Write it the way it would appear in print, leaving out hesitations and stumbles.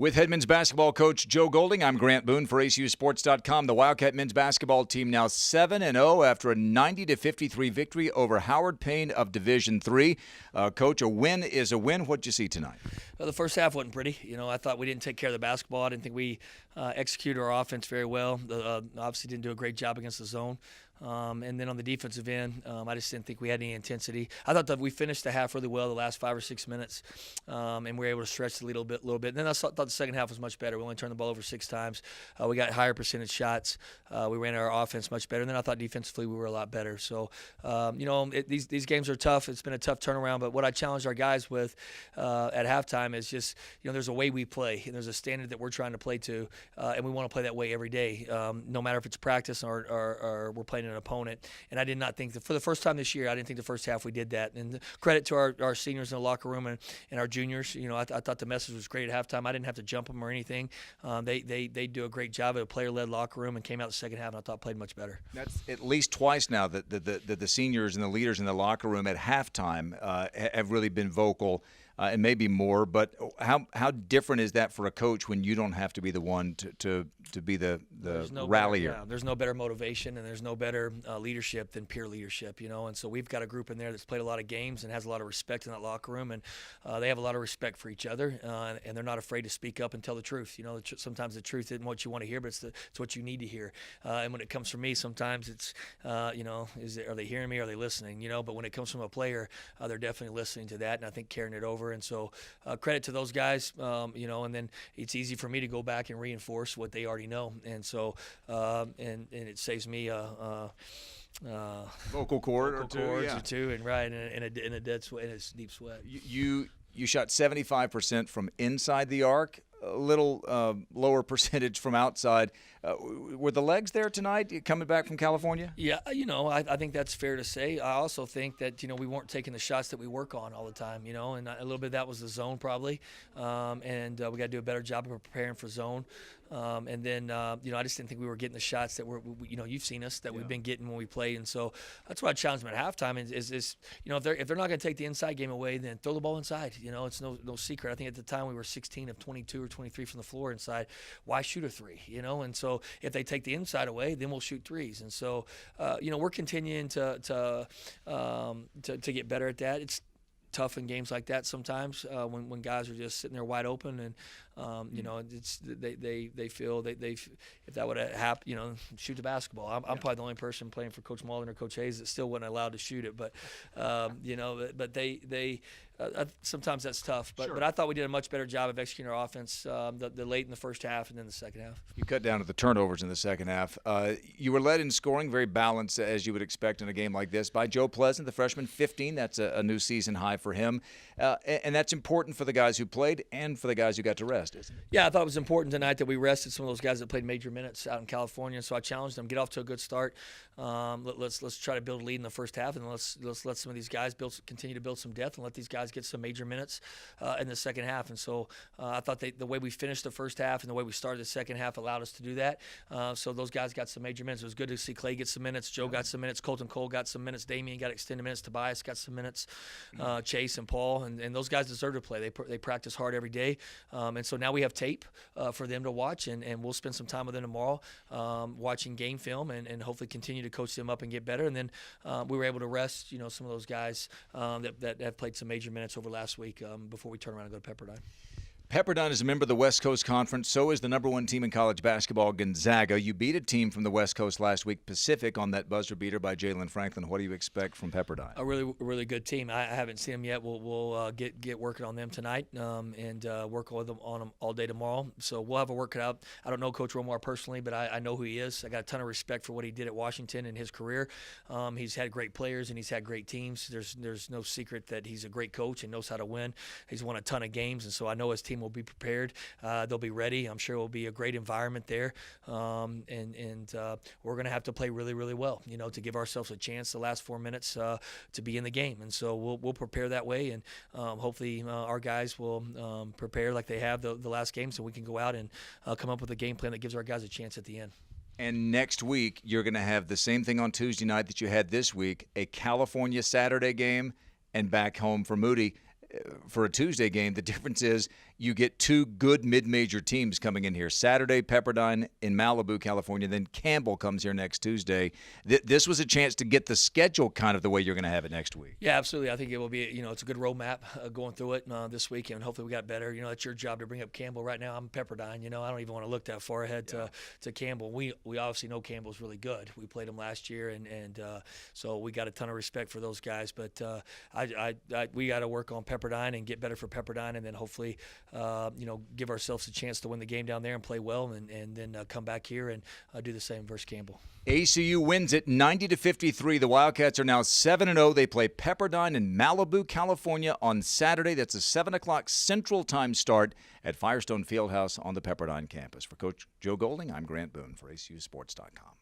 With head men's basketball coach Joe Golding, I'm Grant Boone for ACUSports.com. The Wildcat men's basketball team now 7-0 after a 90-53 victory over Howard Payne of Division III. Coach, a win is a win. What'd you see tonight? Well, the first half wasn't pretty. I thought we didn't take care of the basketball. I didn't think we executed our offense very well. Obviously didn't do a great job against the zone. And then on the defensive end, I just didn't think we had any intensity. I thought that we finished the half really well the last 5 or 6 minutes, and we were able to stretch the lead a little bit. And then I thought the second half was much better. We only turned the ball over 6 times. We got higher percentage shots. We ran our offense much better. And then I thought defensively we were a lot better. So, these games are tough. It's been a tough turnaround. But what I challenged our guys with at halftime is just, there's a way we play, and there's a standard that we're trying to play to, and we want to play that way every day, no matter if it's practice or we're playing an opponent. And I did not think that for the first time this year, I didn't think the first half we did that. And credit to our seniors in the locker room and our juniors. I thought the message was great at halftime. I didn't have to jump them or anything. They do a great job at a player-led locker room and came out the second half and I thought played much better. That's at least twice now that the seniors and the leaders in the locker room at halftime have really been vocal. And maybe more, but how different is that for a coach when you don't have to be the one to be the rallier? There's no better motivation and there's no better leadership than peer leadership, And so we've got a group in there that's played a lot of games and has a lot of respect in that locker room, and they have a lot of respect for each other, and they're not afraid to speak up and tell the truth. Sometimes the truth isn't what you want to hear, but it's what you need to hear. And when it comes from me, sometimes it's are they hearing me? Or are they listening? But when it comes from a player, they're definitely listening to that, and I think carrying it over. And so credit to those guys, and then it's easy for me to go back and reinforce what they already know. And so and it saves me vocal cord or two, and right in a dead sweat, in a deep sweat. You shot 75% from inside the arc, a little lower percentage from outside. Were the legs there tonight coming back from California? Yeah, I think that's fair to say. I also think that, we weren't taking the shots that we work on all the time, and a little bit of that was the zone probably. And we got to do a better job of preparing for zone. And then, I just didn't think we were getting the shots that you've seen us, that we've been getting when we play. And so that's why I challenged them at halftime is if they're not going to take the inside game away, then throw the ball inside. It's no secret. I think at the time we were 16 of 22 or 23 from the floor inside. Why shoot a three, And so if they take the inside away, then we'll shoot threes. And so, we're continuing to get better at that. It's tough in games like that sometimes when guys are just sitting there wide open, and it's they feel if that would have happened, shoot the basketball. I'm probably the only person playing for Coach Mullen or Coach Hayes that still wasn't allowed to shoot it, but but they sometimes that's tough. But sure. But I thought we did a much better job of executing our offense the late in the first half and then the second half. You cut down to the turnovers in the second half. You were led in scoring, very balanced as you would expect in a game like this, by Joe Pleasant, the freshman, 15. That's a new season high for him, and that's important for the guys who played and for the guys who got to rest, isn't it? Yeah, I thought it was important tonight that we rested some of those guys that played major minutes out in California. So I challenged them, get off to a good start. Let's try to build a lead in the first half, and let's let some of these guys continue to build some depth, and let these guys get some major minutes in the second half. And so I thought the way we finished the first half and the way we started the second half allowed us to do that. So those guys got some major minutes. It was good to see Clay get some minutes. Joe got some minutes. Colton Cole got some minutes. Damian got extended minutes. Tobias got some minutes. Chase and Paul, and those guys deserve to play. They practice hard every day, and so now we have tape for them to watch, and we'll spend some time with them tomorrow watching game film and hopefully continue to coach them up and get better. And then we were able to rest some of those guys that have played some major minutes over last week before we turn around and go to Pepperdine. Pepperdine is a member of the West Coast Conference. So is the number one team in college basketball, Gonzaga. You beat a team from the West Coast last week, Pacific, on that buzzer beater by Jalen Franklin. What do you expect from Pepperdine? A really good team. I haven't seen them yet. We'll get working on them tonight and work on them all day tomorrow. So we'll have a workout. I don't know Coach Romar personally, but I know who he is. I got a ton of respect for what he did at Washington in his career. He's had great players and he's had great teams. There's no secret that he's a great coach and knows how to win. He's won a ton of games, and so I know his team will be prepared. They'll be ready. I'm sure it will be a great environment there, and we're going to have to play really, really well, to give ourselves a chance the last 4 minutes to be in the game. And so we'll prepare that way, and hopefully our guys will prepare like they have the last game, so we can go out and come up with a game plan that gives our guys a chance at the end. And next week, you're going to have the same thing on Tuesday night that you had this week, a California Saturday game, and back home for Moody for a Tuesday game. The difference is you get two good mid-major teams coming in here. Saturday, Pepperdine in Malibu, California. Then Campbell comes here next Tuesday. This was a chance to get the schedule kind of the way you're going to have it next week. Yeah, absolutely. I think it will be, it's a good roadmap going through it this week, and hopefully we got better. It's your job to bring up Campbell. Right now I'm Pepperdine. I don't even want to look that far ahead to Campbell. We obviously know Campbell's really good. We played him last year, and so we got a ton of respect for those guys. But we got to work on Pepperdine and get better for Pepperdine, and then hopefully give ourselves a chance to win the game down there and play well, and then come back here and do the same versus Campbell. ACU wins it 90-53. The Wildcats are now 7-0. They play Pepperdine in Malibu, California on Saturday. That's a 7 o'clock Central Time start at Firestone Fieldhouse on the Pepperdine campus. For Coach Joe Golding, I'm Grant Boone for ACUSports.com.